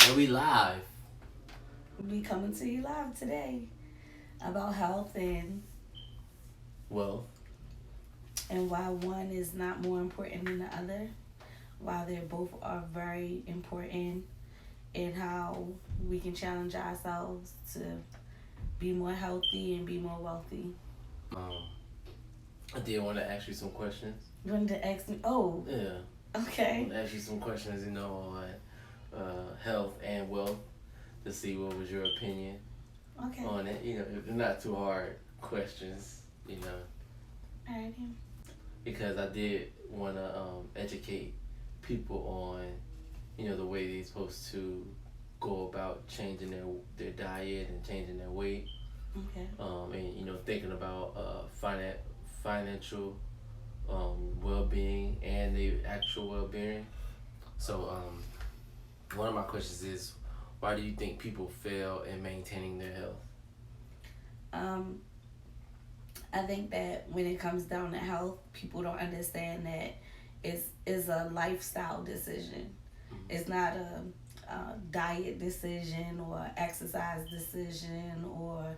And we live. We coming to you live today about health Well, and why one is not more important than the other, while they both are very important in how we can challenge ourselves to be more healthy and be more wealthy. um, I did want to ask you some questions. You wanted to ask me? Oh, Yeah, I okay, want to ask you some questions, on health and wealth to see what was your opinion okay, on it. They're not too hard questions, alrighty. because I did want to educate people on, the way they're supposed to go about changing their diet and changing their weight, Okay. and thinking about financial well-being and the actual well-being. So one of my questions is, why do you think people fail in maintaining their health? Um, I think that when it comes down to health, people don't understand that it's a lifestyle decision. It's not a diet decision or exercise decision or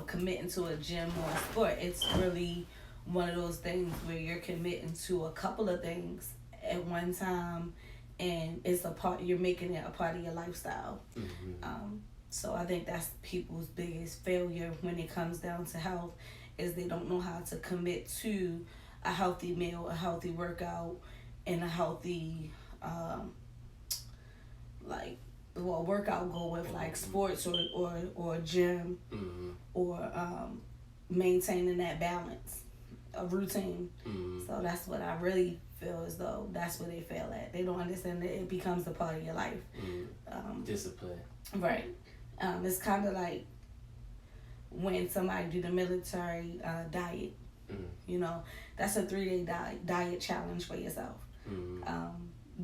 committing to a gym or a sport. It's really one of those things where you're committing to a couple of things at one time, and it's a part. You're making it a part of your lifestyle. Mm-hmm. So I think that's people's biggest failure when it comes down to health is they don't know how to commit to a healthy meal, a healthy workout, and a healthy like workout go with like sports or gym Mm-hmm. or maintaining that balance, a routine. Mm-hmm. So that's what I really feel as though that's where they fail at. They don't understand that it becomes a part of your life. Discipline. Right. It's kind of like when somebody do the military diet. Mm-hmm. That's a 3-day diet challenge for yourself. Mm-hmm.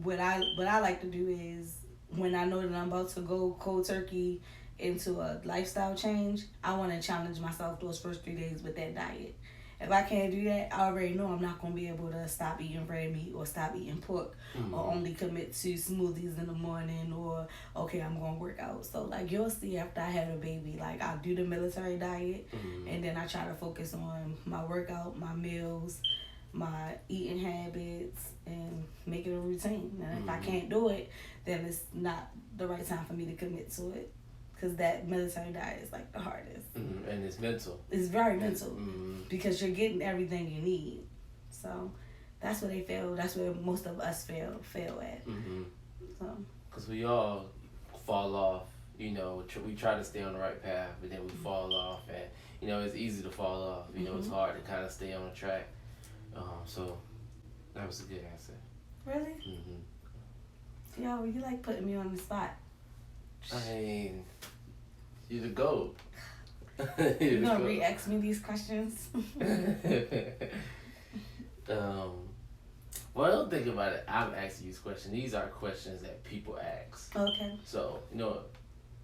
What I like to do is when I know that I'm about to go cold turkey into a lifestyle change, I want to challenge myself those first 3 days with that diet. If I can't do that, I already know I'm not going to be able to stop eating red meat or stop eating pork or only commit to smoothies in the morning or, okay, I'm going to work out. So, like, you'll see after I had a baby, like, I'll do the military diet and then I try to focus on my workout, my meals, my eating habits, and make it a routine. And if I can't do it, then it's not the right time for me to commit to it. Because that military diet is like the hardest. Mm-hmm. And it's mental. It's very mental because you're getting everything you need. So that's where they fail. That's where most of us fail at. Mm-hmm. So Because we all fall off. We try to stay on the right path, but then we fall off, and it's easy to fall off. It's hard to kind of stay on the track. So that was a good answer. really, yo, you like putting me on the spot. I mean, you're the GOAT. You gonna re-ask me these questions? Well, don't think about it. I'm asking you these questions. These are questions that people ask. Okay. So,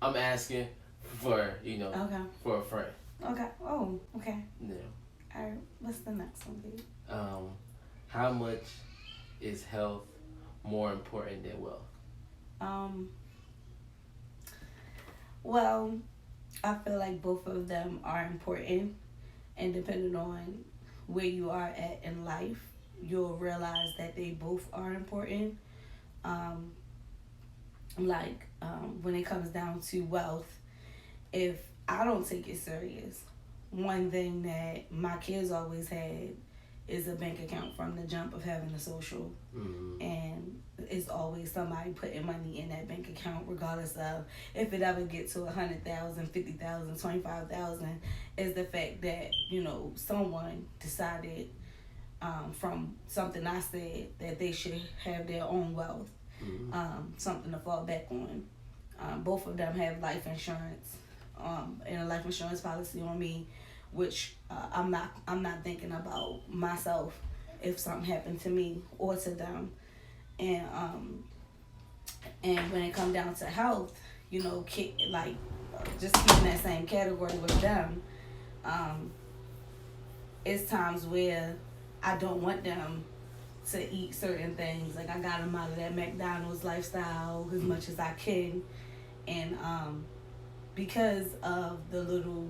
I'm asking for, Okay. for a friend. Okay. Oh, okay. Yeah. All right. What's the next one, babe? How much is health more important than wealth? Well, I feel like both of them are important, and depending on where you are at in life, you'll realize that they both are important. When it comes down to wealth, if I don't take it serious, one thing that my kids always had is a bank account from the jump of having a social, and it's always somebody putting money in that bank account, regardless of if it ever gets to 100,000, 50,000, 25,000. Is the fact that someone decided from something I said that they should have their own wealth, something to fall back on. Both of them have life insurance, and a life insurance policy on me, which I'm not thinking about myself if something happened to me or to them, and when it comes down to health, just keeping that same category with them, it's times where I don't want them to eat certain things. Like I got them out of that McDonald's lifestyle as much as I can, and because of the little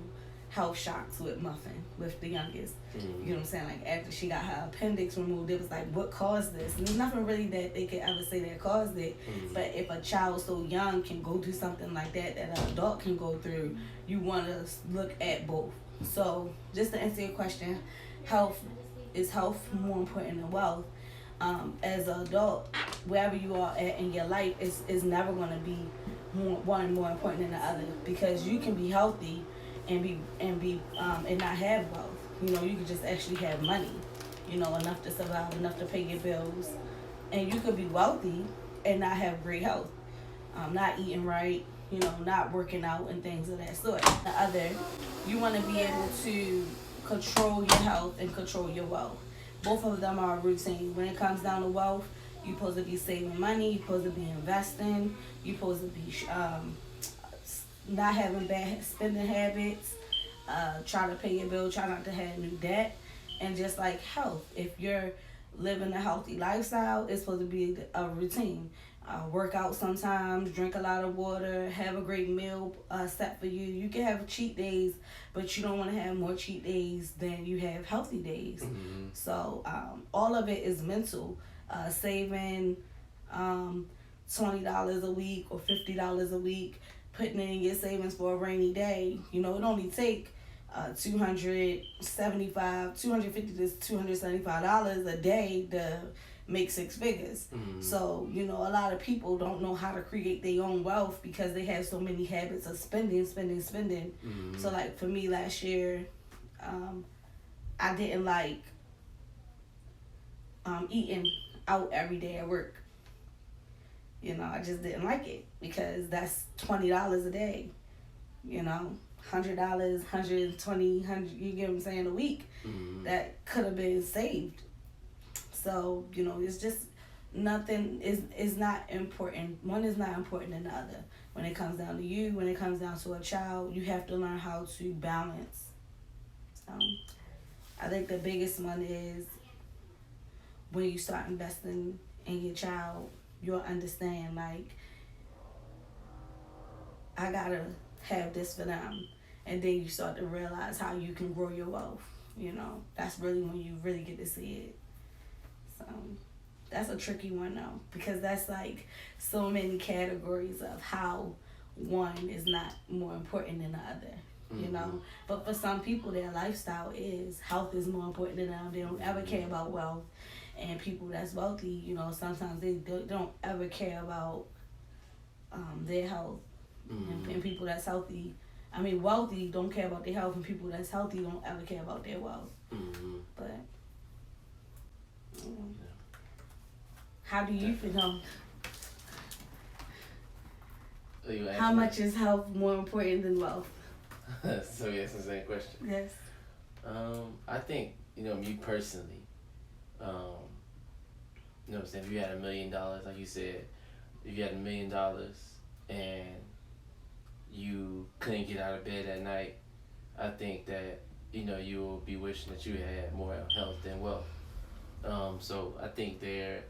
health shocks with Muffin, with the youngest. You know what I'm saying? Like after she got her appendix removed, it was like, what caused this? And there's nothing really that they could ever say that caused it. But if a child so young can go through something like that an adult can go through, you want to look at both. So just to answer your question, is health more important than wealth? As an adult, wherever you are at in your life, is never going to be one more important than the other, because you can be healthy and not have wealth. You know, you could just actually have money, you know, enough to survive, enough to pay your bills, and you could be wealthy and not have great health, not eating right, you know, not working out and things of that sort. The other, you want to be able to control your health and control your wealth. Both of them are a routine. When it comes down to wealth, you're supposed to be saving money, you're supposed to be investing, you're supposed to be not having bad spending habits, try to pay your bill, try not to have new debt. And just like health, if you're living a healthy lifestyle, it's supposed to be a routine. Work out sometimes, drink a lot of water, have a great meal set for you. You can have cheat days, but you don't want to have more cheat days than you have healthy days. So all of it is mental. Saving $20 a week or $50 a week, putting it in your savings for a rainy day. You know, it only take $250 to $275 a day to make six figures. So, you know, a lot of people don't know how to create their own wealth because they have so many habits of spending. So like for me last year, I didn't like eating out every day at work. You know, I just didn't like it because that's $20 a day. You know, $100, $120, you get what I'm saying, a week. That could have been saved. So, you know, it's just nothing is not important. One is not important than the other. When it comes down to you, when it comes down to a child, you have to learn how to balance. I think the biggest one is when you start investing in your child, you'll understand, like, I gotta have this for them. And then you start to realize how you can grow your wealth. You know, that's really when you really get to see it. So that's a tricky one though, because that's like so many categories of how one is not more important than the other. You know, but for some people, their lifestyle is health is more important than them. They don't ever care about wealth. And people that's wealthy, you know, sometimes they don't ever care about their health. And people that's healthy, I mean, wealthy don't care about their health, and people that's healthy don't ever care about their wealth. But you know, how do you feel? How much is health more important than wealth? So yes, the same question. Yes. I think, you know, me personally, you know what I'm saying, if you had $1 million, like you said, if you had $1 million and you couldn't get out of bed at night, I think that, you know, you will be wishing that you had more health than wealth. So I think they're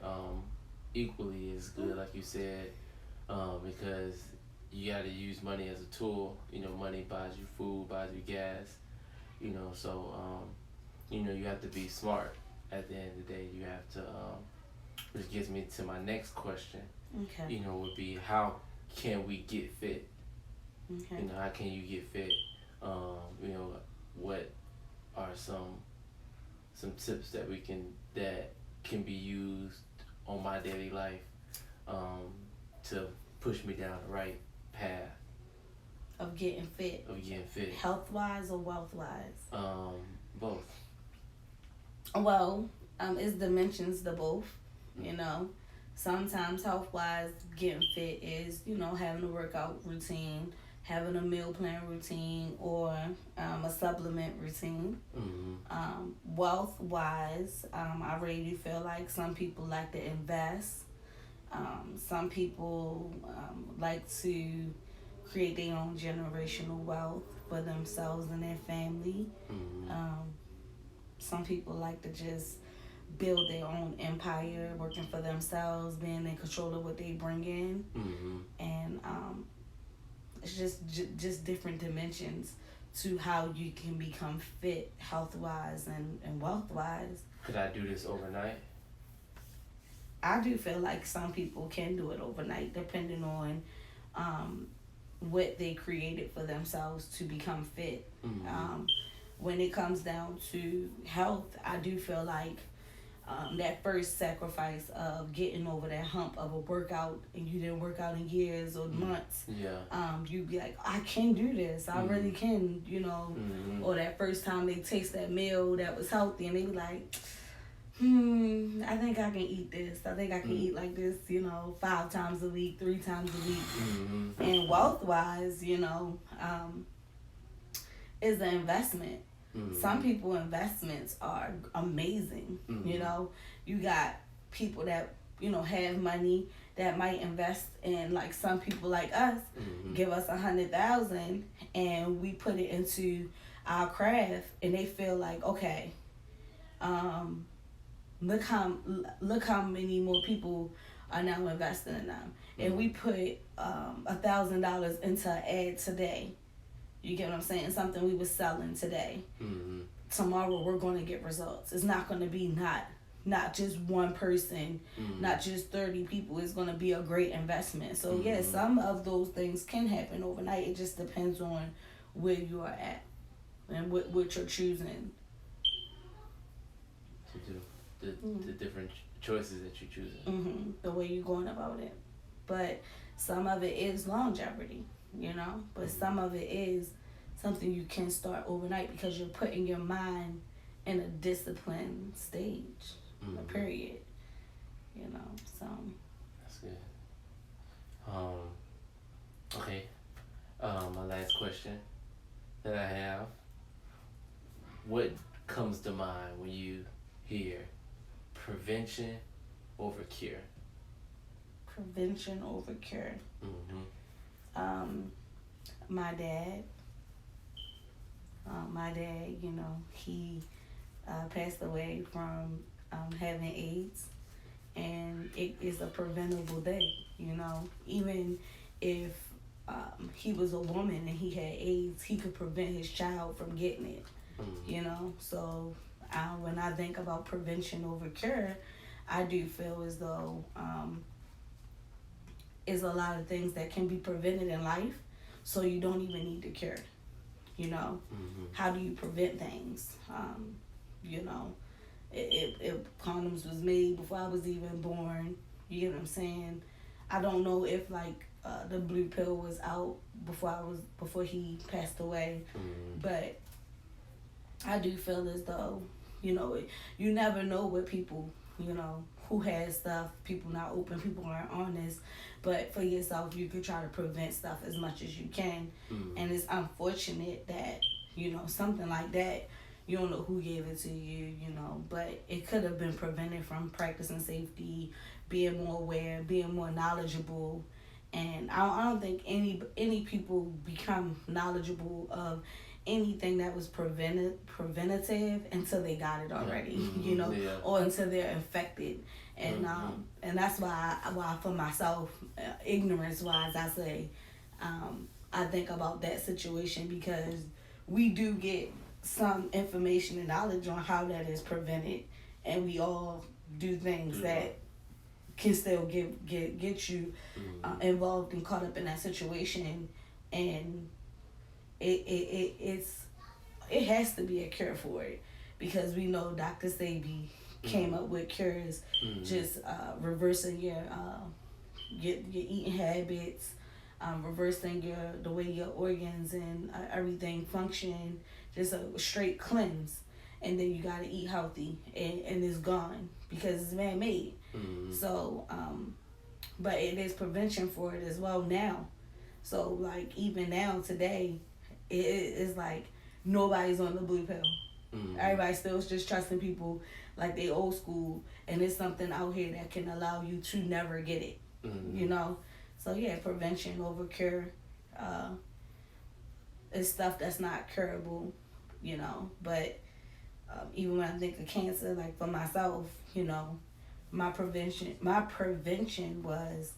equally as good, like you said, because you got to use money as a tool. You know, money buys you food, buys you gas, you know, so, you know, you have to be smart at the end of the day. You have to, which gets me to my next question, you know, would be how can we get fit? You know, how can you get fit? You know, what are some tips that can be used on my daily life to push me down the right path of getting fit? Health wise or wealth wise? Both. Well, it's dimensions to both. You know, sometimes health wise getting fit is, you know, having a workout routine, having a meal plan routine, or a supplement routine. Wealth wise, I really feel like some people like to invest. Some people like to create their own generational wealth for themselves and their family. Some people like to just build their own empire, working for themselves, being in control of what they bring in, and it's just different dimensions to how you can become fit, health wise and wealth wise. Could I do this overnight? I do feel like some people can do it overnight, depending on what they created for themselves to become fit. When it comes down to health, I do feel like that first sacrifice of getting over that hump of a workout, and you didn't work out in years or months. You be like, I can do this. I really can, you know. Or that first time they taste that meal that was healthy, and they be like, I think I can eat this. I think I can eat like this, you know, 5 times a week, 3 times a week. And wealth-wise, you know, is an investment. Some people investments are amazing. You know, you got people that, you know, have money that might invest in, like some people like us, give us $100,000 and we put it into our craft, and they feel like, okay, look how many more people are now investing in them. And we put $1,000 into an ad today. You get what I'm saying? Something we were selling today. Tomorrow we're going to get results. It's not going to be not just one person, not just 30 people. It's going to be a great investment. So yeah, some of those things can happen overnight. It just depends on where you are at and what you're choosing to do. The different choices that you're choosing. The way you're going about it. But some of it is longevity, you know, but some of it is something you can start overnight because you're putting your mind in a disciplined stage, period, you know, so. That's good. Okay, my last question that I have, what comes to mind when you hear prevention over cure? Prevention over cure. My dad, you know, he passed away from having AIDS, and it is a preventable thing, you know. Even if he was a woman and he had AIDS, he could prevent his child from getting it, you know. So when I think about prevention over cure, I do feel as though is a lot of things that can be prevented in life, so you don't even need to cure. You know, how do you prevent things? You know, if condoms was made before I was even born, you get what I'm saying? I don't know if like the blue pill was out before he passed away, but I do feel as though, you know, you never know what people, you know, who has stuff, people not open, people aren't honest, but for yourself, you could try to prevent stuff as much as you can. And it's unfortunate that, you know, something like that, you don't know who gave it to you, you know, but it could have been prevented from practicing safety, being more aware, being more knowledgeable. And I don't think any people become knowledgeable of anything that was preventative until they got it already, you know, or until they're infected. And and that's why for myself, ignorance wise, I say I think about that situation, because we do get some information and knowledge on how that is prevented, and we all do things that can still get you involved and caught up in that situation. And it has to be a cure for it, because we know Dr. Sebi came up with cures, just reversing your eating habits, reversing the way your organs and everything function, just a straight cleanse. And then you gotta eat healthy, and it's gone because it's man-made. So, but it is prevention for it as well now. So like even now today, it is like nobody's on the blue pill. Everybody still just trusting people like they old school, and it's something out here that can allow you to never get it. You know, so yeah, prevention over cure. It's stuff that's not curable, you know, but Even when I think of cancer, like for myself, my prevention was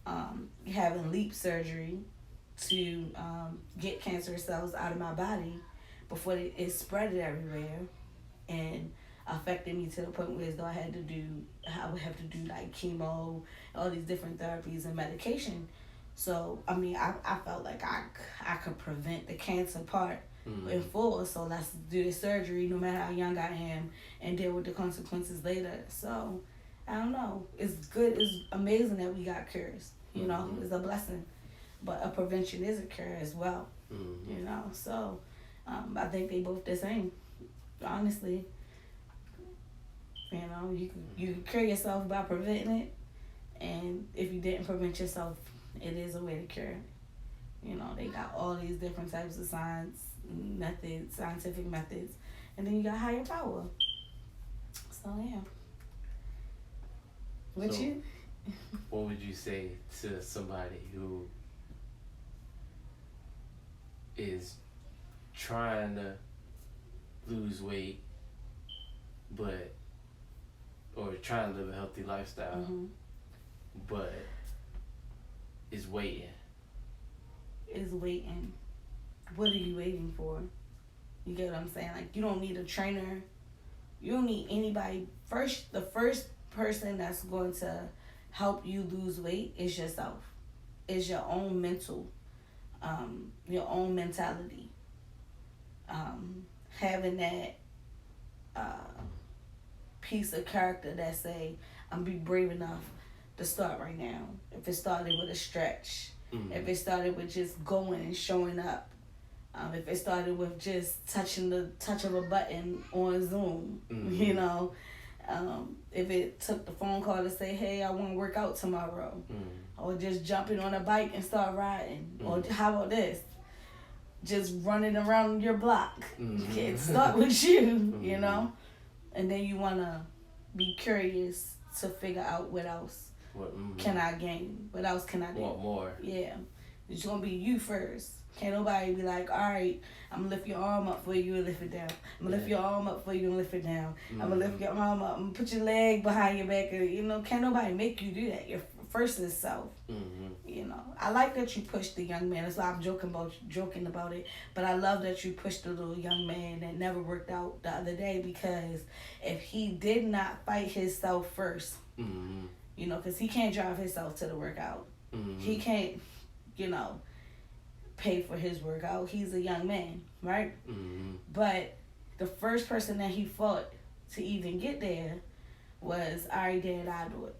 having leap surgery to get cancerous cells out of my body before it spread everywhere and affected me to the point where as though I would have to do like chemo, all these different therapies and medication. So I mean, I felt like I could prevent the cancer part in full. So let's do the surgery no matter how young I am and deal with the consequences later. So I don't know. It's good. It's amazing that we got cures. It's a blessing. But a prevention is a cure as well. So I think they both the same. Honestly, you can cure yourself by preventing it, and if you didn't prevent yourself, it is a way to cure it. They got all these different types of scientific methods, and then you got higher power. So yeah. What would you say to somebody who is trying to lose weight, or trying to live a healthy lifestyle, but is waiting? Is waiting. What are you waiting for? You get what I'm saying? Like, you don't need a trainer. You don't need anybody. The first person that's going to help you lose weight is yourself. Is your own your own mentality. Having that piece of character that say, I'm be brave enough to start right now. If it started with a stretch, if it started with just going and showing up, if it started with just touching the touch of a button on Zoom, if it took the phone call to say, hey, I want to work out tomorrow, or just jumping on a bike and start riding, or how about this? Just running around your block. It start with you, and then you want to be curious to figure out what else can I gain? What else can I do? Want more. Yeah. It's going to be you first. Can't nobody be like, all right, I'm going to lift your arm up for you and lift it down. I'm going to lift your arm up for you and lift it down. I'm going to lift your arm up. I'm going to put your leg behind your back. Can't nobody make you do that. Your first is self. I like that you pushed the young man. That's why I'm joking about it. But I love that you pushed the little young man that never worked out the other day, because if he did not fight himself first, because he can't drive himself to the workout. He can't, pay for his workout. He's a young man, right? But the first person that he fought to even get there was, all right, Dad, I'll do it.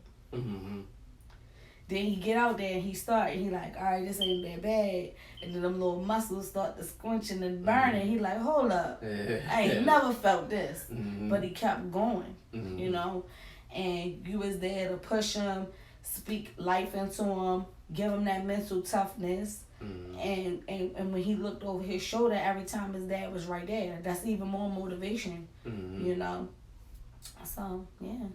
Then he get out there and he start, and he like, all right, this ain't that bad. And then them little muscles start to squinching and burning. He like, hold up. I ain't never felt this. But he kept going, and you was there to push him, speak life into him, give him that mental toughness. And when he looked over his shoulder every time his dad was right there, that's even more motivation, So, yeah.